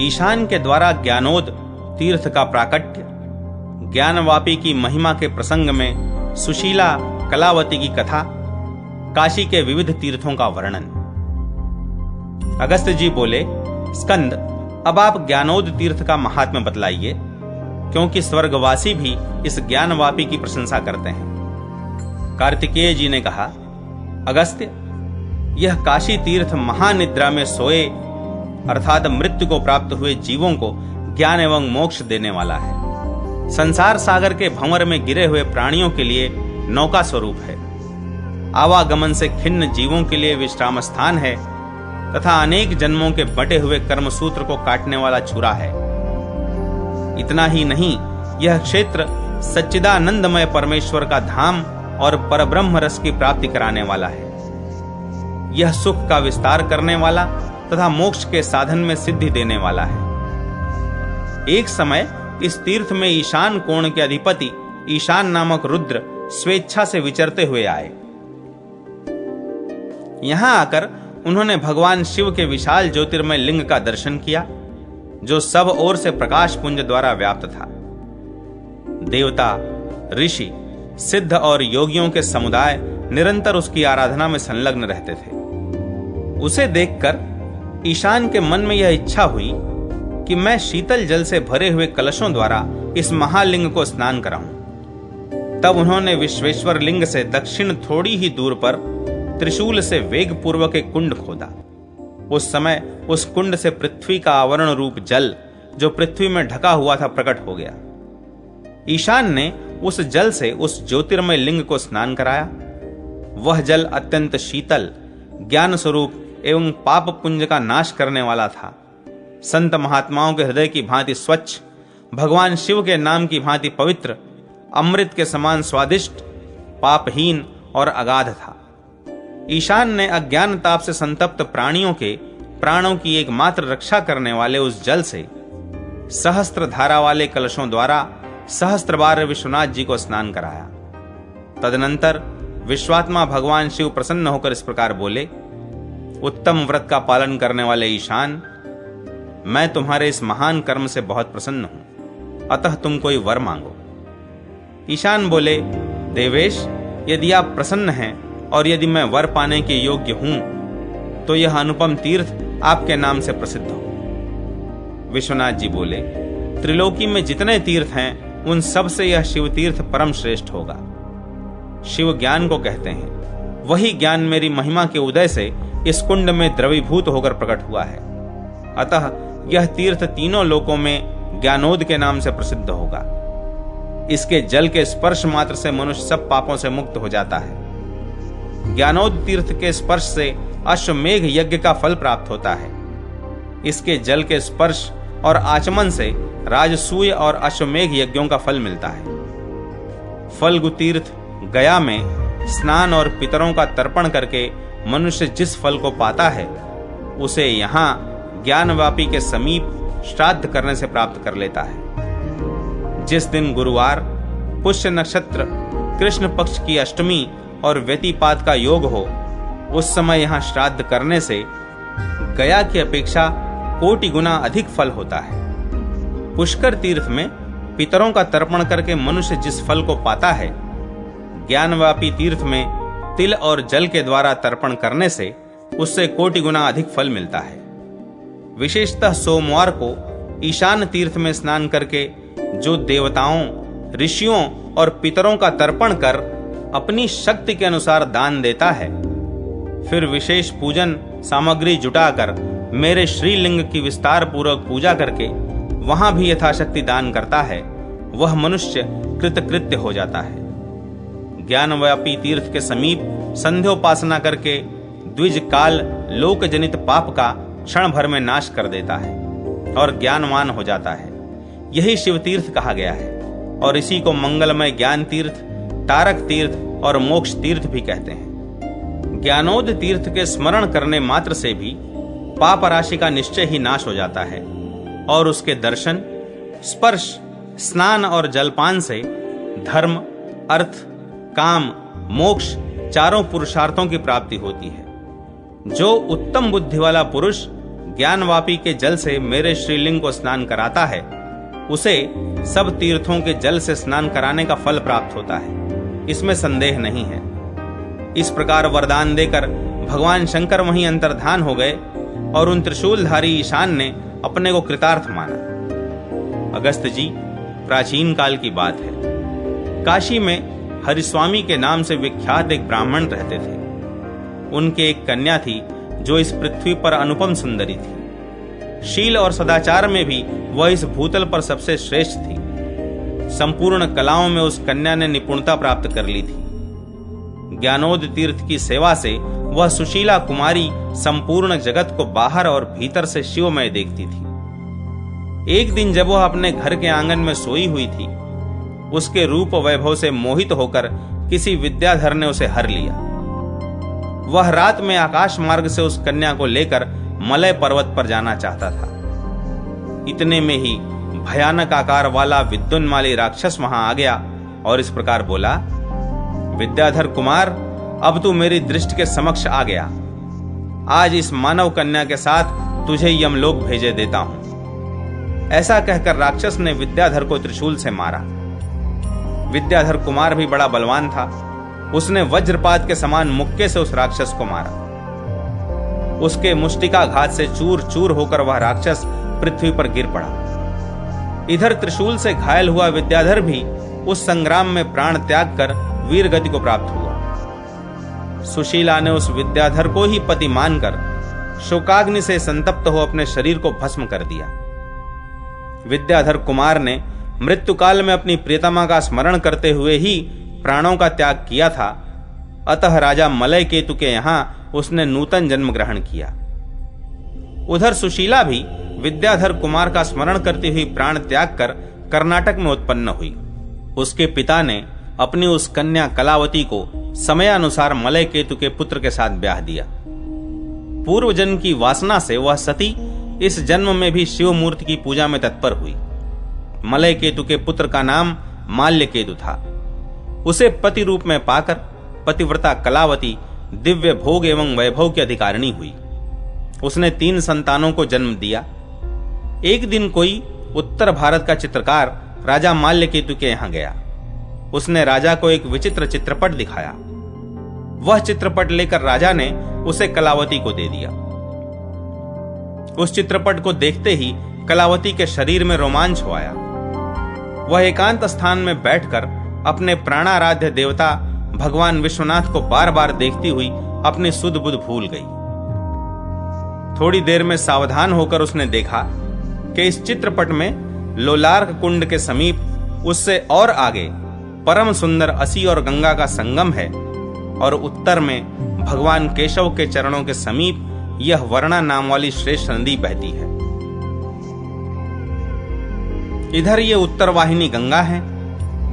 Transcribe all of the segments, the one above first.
ईशान के द्वारा ज्ञानोद तीर्थ का प्राकट्य, ज्ञानवापी की महिमा के प्रसंग में सुशीला कलावती की कथा, काशी के विविध तीर्थों का वर्णन। अगस्त जी बोले, स्कंद, अब आप ज्ञानोद तीर्थ का महात्म्य बतलाइए, क्योंकि स्वर्गवासी भी इस ज्ञानवापी की प्रशंसा करते हैं। कार्तिकेय जी ने कहा, अगस्त्य, यह काशी तीर्थ महानिद्रा में सोए अर्थात मृत्यु को प्राप्त हुए जीवों को ज्ञान एवं मोक्ष देने वाला है। संसार सागर के भंवर में गिरे हुए प्राणियों के लिए नौका स्वरूप है, आवागमन से खिन्न जीवों के लिए विश्राम स्थान है तथा अनेक जन्मों के बटे हुए कर्मसूत्र को काटने वाला छुरा है। इतना ही नहीं, यह क्षेत्र सच्चिदानंदमय परमेश्वर का धाम और परब्रह्म रस की प्राप्ति कराने वाला है। यह सुख का विस्तार करने वाला तथा मोक्ष के साधन में सिद्धि देने वाला है। एक समय इस तीर्थ में ईशान कोण के अधिपति ईशान नामक रुद्र स्वेच्छा से विचरते हुए आए। यहां आकर उन्होंने भगवान शिव के विशाल ज्योतिर्मय लिंग का दर्शन किया, जो सब ओर से प्रकाश पुंज द्वारा व्याप्त था। देवता, ऋषि, सिद्ध और योगियों के समुदाय निरंतर उसकी आराधना में संलग्न रहते थे। उसे देखकर ईशान के मन में यह इच्छा हुई कि मैं शीतल जल से भरे हुए कलशों द्वारा इस महालिंग को स्नान कराऊं। तब उन्होंने विश्वेश्वर लिंग से दक्षिण थोड़ी ही दूर पर त्रिशूल से वेग पूर्वक एक कुंड खोदा। उस समय उस कुंड से पृथ्वी का आवरण रूप जल, जो पृथ्वी में ढका हुआ था, प्रकट हो गया। ईशान ने उस जल से उस ज्योतिर्मय लिंग को स्नान कराया। वह जल अत्यंत शीतल, ज्ञान स्वरूप एवं पाप पुंज का नाश करने वाला था। संत महात्माओं के हृदय की भांति स्वच्छ, भगवान शिव के नाम की भांति पवित्र, अमृत के समान स्वादिष्ट, पापहीन और अगाध था। ईशान ने अज्ञान ताप से संतप्त प्राणियों के प्राणों की एकमात्र रक्षा करने वाले उस जल से सहस्त्र धारा वाले कलशों द्वारा सहस्त्र बार विश्वनाथ जी को स्नान कराया। तदनंतर विश्वात्मा भगवान शिव प्रसन्न होकर इस प्रकार बोले, उत्तम व्रत का पालन करने वाले ईशान, मैं तुम्हारे इस महान कर्म से बहुत प्रसन्न हूं, अतः तुम कोई वर मांगो। ईशान बोले, देवेश, यदि आप प्रसन्न हैं और यदि मैं वर पाने के योग्य हूं, तो यह अनुपम तीर्थ आपके नाम से प्रसिद्ध हो। विश्वनाथ जी बोले, त्रिलोकी में जितने तीर्थ हैं, उन सब से यह शिव तीर्थ परम श्रेष्ठ होगा। शिव ज्ञान को कहते हैं, वही ज्ञान मेरी महिमा के उदय से इस कुंड में द्रवीभूत होकर प्रकट हुआ है। अतः यह तीर्थ तीनों लोकों में ज्ञानोद के नाम से प्रसिद्ध होगा। इसके जल के स्पर्श मात्र से मनुष्य सब पापों से मुक्त हो जाता है। ज्ञानोद तीर्थ के स्पर्श से अश्वमेघ यज्ञ का फल प्राप्त होता है। इसके जल के स्पर्श और आचमन से राजसूय और अश्वमेघ यज्ञों का फल मिलता है। फल्गु तीर्थ गया में स्नान और पितरों का तर्पण करके मनुष्य जिस फल को पाता है, उसे यहाँ ज्ञानवापी के समीप श्राद्ध करने से प्राप्त कर लेता है। जिस दिन गुरुवार, पुष्य नक्षत्र, कृष्ण पक्ष की अष्टमी और व्यतिपात का योग हो, उस समय यहाँ श्राद्ध करने से गया की अपेक्षा कोटि गुना अधिक फल होता है। पुष्कर तीर्थ में पितरों का तर्पण करके मनुष्य जिस फल को पाता है, ज्ञानवापी तीर्थ में तिल और जल के द्वारा तर्पण करने से उससे कोटि गुना अधिक फल मिलता है। विशेषतः सोमवार को ईशान तीर्थ में स्नान करके जो देवताओं, ऋषियों और पितरों का तर्पण कर अपनी शक्ति के अनुसार दान देता है, फिर विशेष पूजन सामग्री जुटाकर मेरे श्रीलिंग की विस्तार पूर्वक पूजा करके वहां भी यथाशक्ति दान करता है, वह मनुष्य कृतकृत्य हो जाता है। ज्ञानव्यापी तीर्थ के समीप संध्योपासना करके द्विज काल लोक जनित पाप का क्षण भर में नाश कर देता है और ज्ञानवान हो जाता है। यही शिव तीर्थ कहा गया है और इसी को मंगलमय ज्ञान तीर्थ, तारक तीर्थ और मोक्ष तीर्थ भी कहते हैं। ज्ञानोद तीर्थ के स्मरण करने मात्र से भी पाप राशि का निश्चय ही नाश हो जाता है और उसके दर्शन, स्पर्श, स्नान और जलपान से धर्म, अर्थ, काम, मोक्ष चारों पुरुषार्थों की प्राप्ति होती है। जो उत्तम बुद्धि वाला पुरुष ज्ञानवापी के जल से मेरे श्रीलिंग को स्नान कराता है, उसे सब तीर्थों के जल से स्नान कराने का फल प्राप्त होता है, इसमें संदेह नहीं है। इस प्रकार वरदान देकर भगवान शंकर वहीं अंतर्धान हो गए और उन त्रिशूलधारी ईशान ने अपने को कृतार्थ माना। अगस्त्य जी, प्राचीन काल की बात है, काशी में हरिस्वामी के नाम से विख्यात एक ब्राह्मण रहते थे। उनके एक कन्या थी जो इस पृथ्वी पर अनुपम सुंदरी थी। शील और सदाचार में भी वह इस भूतल पर सबसे श्रेष्ठ थी। संपूर्ण कलाओं में उस कन्या ने निपुणता प्राप्त कर ली थी। ज्ञानोद तीर्थ की सेवा से वह सुशीला कुमारी संपूर्ण जगत को बाहर और भीतर से शिवमय देखती थी। एक दिन जब वह अपने घर के आंगन में सोई हुई थी, उसके रूप वैभव से मोहित होकर किसी विद्याधर ने उसे हर लिया। वह रात में आकाश मार्ग से उस कन्या को लेकर मलय पर्वत पर जाना चाहता था। इतने में ही भयानक आकार वाला विद्युन्माली राक्षस वहां आ गया और इस प्रकार बोला, विद्याधर कुमार, अब तू मेरी दृष्टि के समक्ष आ गया। आज इस मानव कन्या के साथ तुझे यमलोक भेजे देता हूं। ऐसा कहकर राक्षस ने विद्याधर को त्रिशूल से मारा। विद्याधर कुमार भी बड़ा बलवान था। उसने वज्रपात के समान मुक्के से उस राक्षस को मारा। उसके मुष्टिका घात से चूर चूर होकर वह राक्षस पृथ्वी पर गिर पड़ा। इधर त्रिशूल से घायल हुआ विद्याधर भी उस संग्राम में प्राण त्याग कर वीर गति को प्राप्त हुआ। सुशीला ने उस विद्याधर को ही पति मानकर शोकाग्नि से संतप्त हो अपने शरीर को भस्म कर दिया। विद्याधर कुमार ने मृत्यु काल में अपनी प्रियतमा का स्मरण करते हुए ही प्राणों का त्याग किया था। अतः राजा मलय केतु के यहां उसने नूतन जन्म ग्रहण किया। उधर सुशीला भी विद्याधर कुमार का स्मरण करती हुई प्राण त्याग कर कर्नाटक में उत्पन्न हुई। उसके पिता ने अपनी उस कन्या कलावती को समयानुसार मलय केतु के पुत्र के साथ ब्याह दिया। पूर्व जन्म की वासना से वह सती इस जन्म में भी शिव मूर्ति की पूजा में तत्पर हुई। मलय केतु के पुत्र का नाम माल्य केतु था। उसे पति रूप में पाकर पतिव्रता कलावती दिव्य भोग एवं वैभव की अधिकारिणी हुई। उसने 3 संतानों को जन्म दिया। एक दिन कोई उत्तर भारत का चित्रकार राजा माल्य केतु के यहां गया। उसने राजा को एक विचित्र चित्रपट दिखाया। वह चित्रपट लेकर राजा ने उसे कलावती को दे दिया। उस चित्रपट को देखते ही कलावती के शरीर में रोमांच हो आया। वह एकांत स्थान में बैठकर अपने प्राणाराध्य देवता भगवान विश्वनाथ को बार बार देखती हुई अपनी सुध बुध भूल गई। थोड़ी देर में सावधान होकर उसने देखा कि इस चित्रपट में लोलार्क कुंड के समीप उससे और आगे परम सुंदर असी और गंगा का संगम है और उत्तर में भगवान केशव के चरणों के समीप यह वर्णा नाम वाली श्रेष्ठ नदी बहती है। इधर ये उत्तर वाहिनी गंगा है,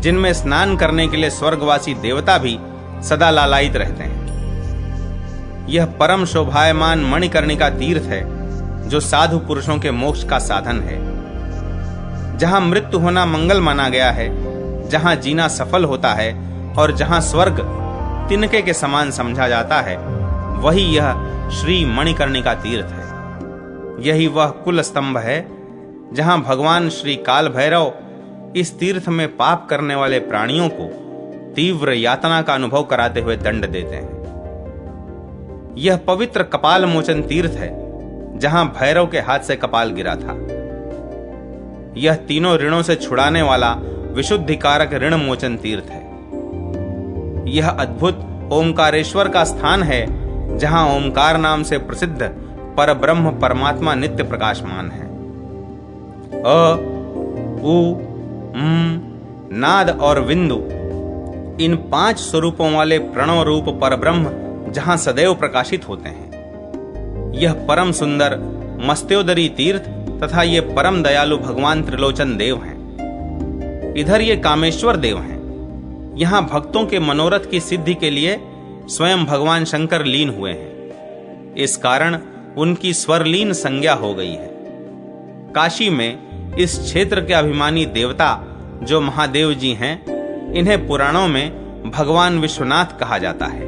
जिनमें स्नान करने के लिए स्वर्गवासी देवता भी सदा लालायित रहते हैं। यह परम शोभायमान मणिकर्णिका तीर्थ है, जो साधु पुरुषों के मोक्ष का साधन है। जहां मृत्यु होना मंगल माना गया है, जहां जीना सफल होता है और जहां स्वर्ग तिनके के समान समझा जाता है, वही यह श्री मणिकर्णिका तीर्थ है। यही वह कुल स्तंभ है जहां भगवान श्री काल भैरव इस तीर्थ में पाप करने वाले प्राणियों को तीव्र यातना का अनुभव कराते हुए दंड देते हैं। यह पवित्र कपाल मोचन तीर्थ है, जहां भैरव के हाथ से कपाल गिरा था। यह तीनों ऋणों से छुड़ाने वाला विशुद्धि कारक ऋण मोचन तीर्थ है। यह अद्भुत ओमकारेश्वर का स्थान है, जहां ओमकार नाम से प्रसिद्ध परब्रह्म परमात्मा नित्य प्रकाशमान है। अ, उ, नाद और बिंदु, इन 5 स्वरूपों वाले प्रणव रूप परब्रह्म जहां सदैव प्रकाशित होते हैं। यह परम सुंदर मस्त्योदरी तीर्थ तथा ये परम दयालु भगवान त्रिलोचन देव हैं। इधर ये कामेश्वर देव हैं। यहां भक्तों के मनोरथ की सिद्धि के लिए स्वयं भगवान शंकर लीन हुए हैं। इस कारण उनकी स्वरलीन संज्ञा हो गई है। काशी में इस क्षेत्र के अभिमानी देवता जो महादेव जी हैं, इन्हें पुराणों में भगवान विश्वनाथ कहा जाता है।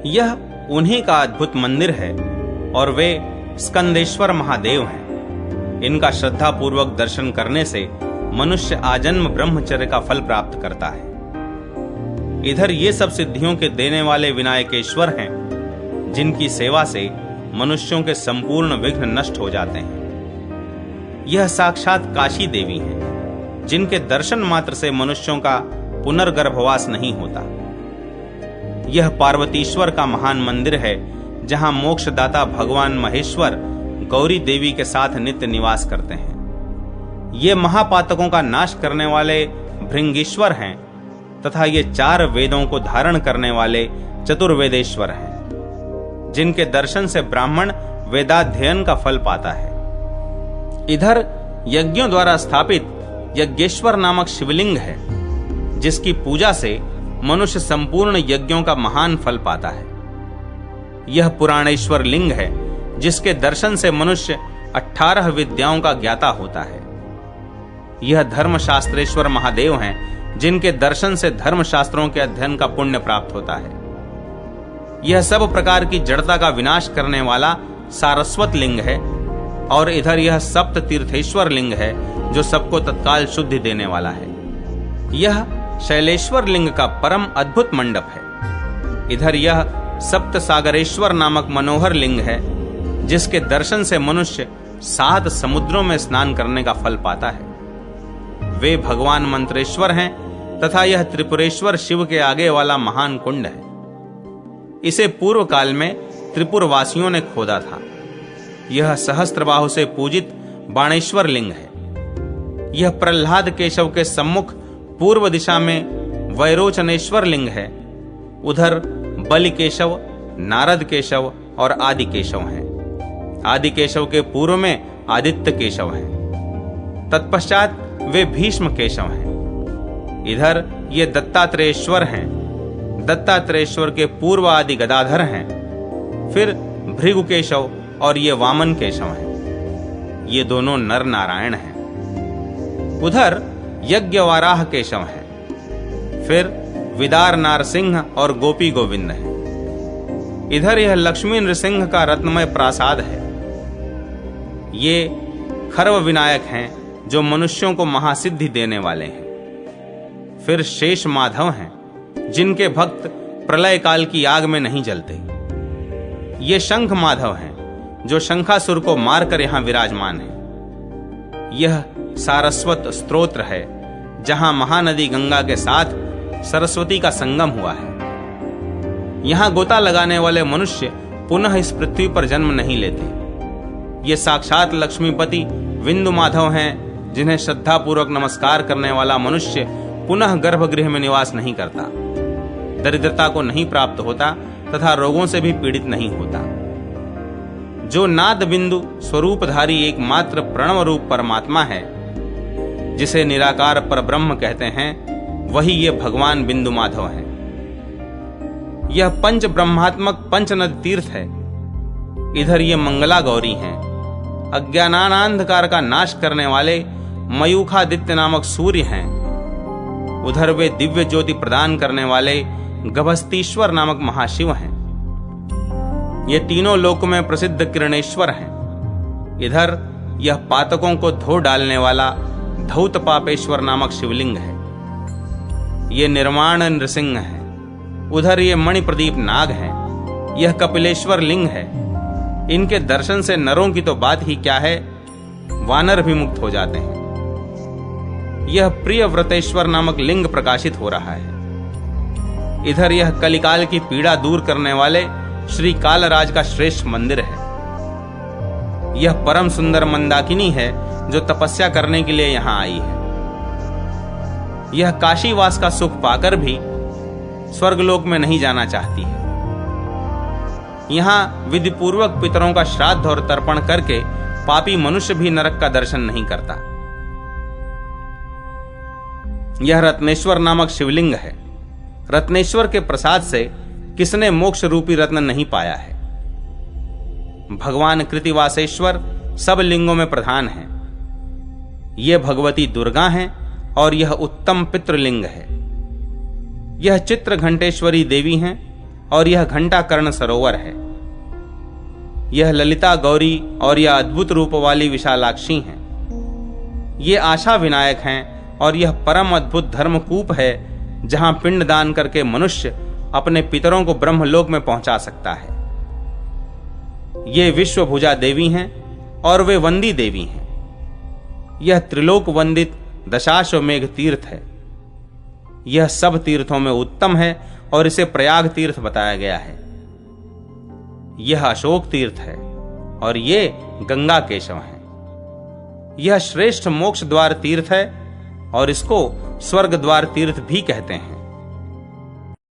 यह उन्हीं का अद्भुत मंदिर है और वे स्कंदेश्वर महादेव हैं। इनका श्रद्धा पूर्वक दर्शन करने से मनुष्य आजन्म ब्रह्मचर्य का फल प्राप्त करता है। इधर ये सब सिद्धियों के देने वाले विनायकेश्वर हैं, जिनकी सेवा से मनुष्यों के संपूर्ण विघ्न नष्ट हो जाते हैं। यह साक्षात काशी देवी हैं, जिनके दर्शन मात्र से मनुष्यों का पुनर्गर्भवास नहीं होता। यह पार्वतीश्वर का महान मंदिर है, जहां मोक्षदाता भगवान महेश्वर गौरी देवी के साथ नित्य निवास करते हैं। ये महापातकों का नाश करने वाले भृंगीश्वर हैं तथा ये 4 वेदों को धारण करने वाले चतुर्वेदेश्वर हैं, जिनके दर्शन से ब्राह्मण वेदाध्ययन का फल पाता है। इधर यज्ञों द्वारा स्थापित यज्ञेश्वर नामक शिवलिंग है, जिसकी पूजा से मनुष्य संपूर्ण यज्ञों का महान फल पाता है। यह पुराणेश्वर लिंग है, जिसके दर्शन से मनुष्य 18 विद्याओं का ज्ञाता होता है। यह धर्मशास्त्रेश्वर महादेव हैं, जिनके दर्शन से धर्मशास्त्रों के अध्ययन का पुण्य प्राप्त होता है। यह सब प्रकार की जड़ता का विनाश करने वाला सारस्वत लिंग है। और इधर यह सप्त तीर्थेश्वर लिंग है, जो सबको तत्काल शुद्धि देने वाला है। यह शैलेश्वर लिंग का परम अद्भुत मंडप है। इधर यह सप्त सागरेश्वर नामक मनोहर लिंग है, जिसके दर्शन से मनुष्य 7 समुद्रों में स्नान करने का फल पाता है। वे भगवान मंत्रेश्वर हैं तथा यह त्रिपुरेश्वर शिव के आगे वाला महान कुंड है। इसे पूर्व काल में त्रिपुर वासियों ने खोदा था। यह सहस्त्रबाहु से पूजित बाणेश्वर लिंग है। यह प्रहलाद केशव के सम्मुख पूर्व दिशा में वैरोचनेश्वर लिंग है। उधर बलि केशव, नारद केशव और आदि केशव हैं। आदि केशव के पूर्व में आदित्य केशव हैं। तत्पश्चात वे भीष्म केशव हैं। इधर ये दत्तात्रेयेश्वर हैं। दत्तात्रेयेश्वर के पूर्व आदि गदाधर हैं। फिर भृगु केशव और ये वामन केशव हैं। ये दोनों नर नारायण हैं। उधर यज्ञवाराह केशव हैं। फिर विदार नारसिंह और गोपी गोविंद हैं। इधर यह लक्ष्मी नृसिंह का रत्नमय प्रासाद है। ये खर्व विनायक हैं, जो मनुष्यों को महासिद्धि देने वाले हैं। फिर शेष माधव हैं, जिनके भक्त प्रलय काल की आग में नहीं जलते। ये शंख माधव हैं, जो शंखासुर को मारकर यहां विराजमान है। यह सारस्वत स्तोत्र है, जहां महानदी गंगा के साथ सरस्वती का संगम हुआ है। यहां गोता लगाने वाले मनुष्य पुनः इस पृथ्वी पर जन्म नहीं लेते। ये साक्षात लक्ष्मीपति विंदु माधव हैं, जिन्हें श्रद्धा पूर्वक नमस्कार करने वाला मनुष्य पुनः गर्भगृह में निवास नहीं करता, दरिद्रता को नहीं प्राप्त होता तथा रोगों से भी पीड़ित नहीं होता। जो नाद बिंदु स्वरूपधारी एकमात्र प्रणव रूप परमात्मा है, जिसे निराकार परब्रह्म कहते हैं, वही ये भगवान बिंदु माधव हैं। यह पंच ब्रह्मात्मक पंचनद तीर्थ है। इधर ये मंगला गौरी हैं। अज्ञानांधकार का नाश करने वाले मयूखादित्य नामक सूर्य हैं। उधर वे दिव्य ज्योति प्रदान करने वाले गभस्तीश्वर नामक महाशिव हैं। ये तीनों लोक में प्रसिद्ध किरणेश्वर हैं। इधर यह पातकों को धो डालने वाला धौत पापेश्वर नामक शिवलिंग है। ये निर्माण नृसिंह है। उधर ये मणिप्रदीप नाग हैं। यह कपिलेश्वर लिंग है। इनके दर्शन से नरों की तो बात ही क्या है, वानर भी मुक्त हो जाते हैं। यह प्रिय व्रतेश्वर नामक लिंग प्रकाशित हो रहा है। इधर यह कलिकाल की पीड़ा दूर करने वाले श्री कालराज का श्रेष्ठ मंदिर है। यह परम सुंदर मंदाकिनी है, जो तपस्या करने के लिए यहां आई है। यह काशीवास का सुख पाकर भी स्वर्गलोक में नहीं जाना चाहती है। यहां विधिपूर्वक पितरों का श्राद्ध और तर्पण करके पापी मनुष्य भी नरक का दर्शन नहीं करता। यह रत्नेश्वर नामक शिवलिंग है। रत्नेश्वर के प्रसाद से किसने मोक्ष रूपी रत्न नहीं पाया है। भगवान कृतिवासेश्वर सब लिंगों में प्रधान हैं। ये भगवती दुर्गा हैं और यह उत्तम पितृलिंग है। यह चित्र घंटेश्वरी देवी हैं और यह घंटा कर्ण सरोवर है। यह ललिता गौरी और यह अद्भुत रूप वाली विशालाक्षी हैं। ये आशा विनायक हैं और यह परम अद्भुत धर्मकूप है जहां पिंड दान करके मनुष्य अपने पितरों को ब्रह्मलोक में पहुंचा सकता है। ये विश्वभुजा देवी हैं और वे वंदी देवी हैं। यह त्रिलोक वंदित दशाश्वमेघ तीर्थ है। यह सब तीर्थों में उत्तम है और इसे प्रयाग तीर्थ बताया गया है। यह अशोक तीर्थ है और ये गंगा केशव है। यह श्रेष्ठ मोक्ष द्वार तीर्थ है और इसको स्वर्ग द्वार तीर्थ भी कहते हैं।